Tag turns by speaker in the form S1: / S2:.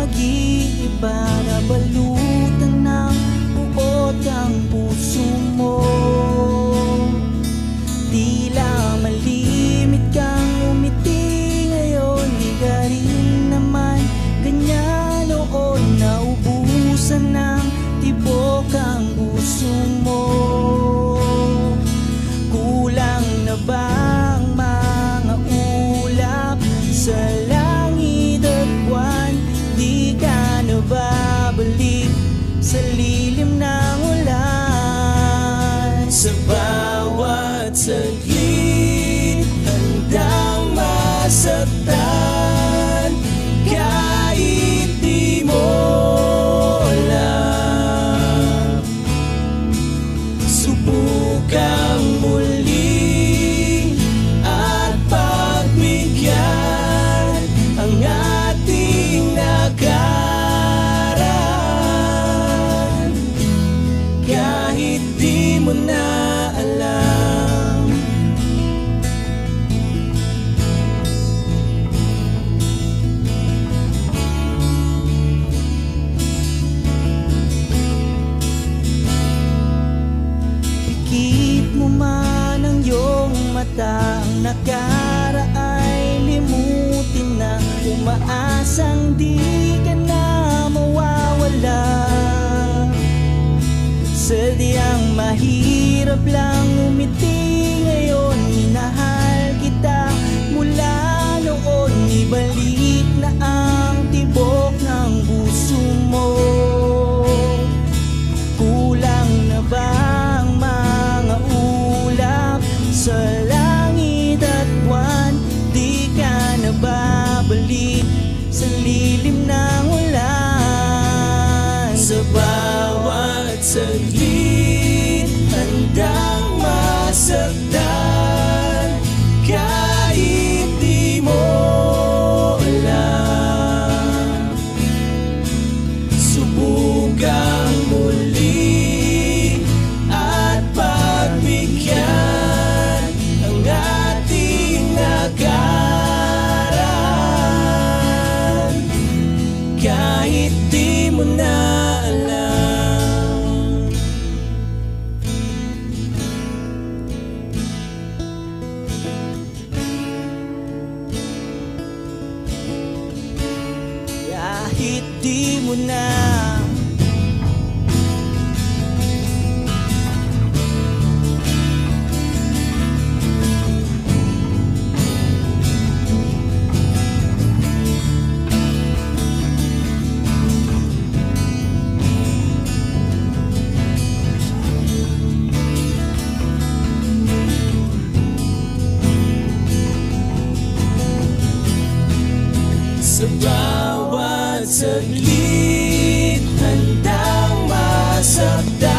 S1: mag-iiba na balutan ng buot ang puso mo. Tila malimit kang umiti ngayon, di ka rin naman ganyan noon. Naubusan ng tibok ang puso mo. Kulang na bang mga ulap sa langit at buwan? Di ka na babalik sa lilim ng ulan. Sa bawat saglit handang masaktan, kahit di mo alam. Subukang muli at pagbigyan ang ating nakaraan, kahit di mo na alam. Pikit mo man ang iyong mata, ang nakaraay limutin na. Umaasang di ka na mawawala. Sadyang mahirap lang umiti ngayon. Minahal kita mula noon. Ibalik na ang tibok ng puso mo. Kulang na ba ang mga ulap sa langit at buwan? Di ka na babalik sa lilim ng ulan. Sa bawat saglit handang masaktan, kahit di mo alam. Subukang muli at pagbigyan ang ating nakaraan, kahit di mo na alam. Kahit di mo na. Sa bawat saglit handang masaktan,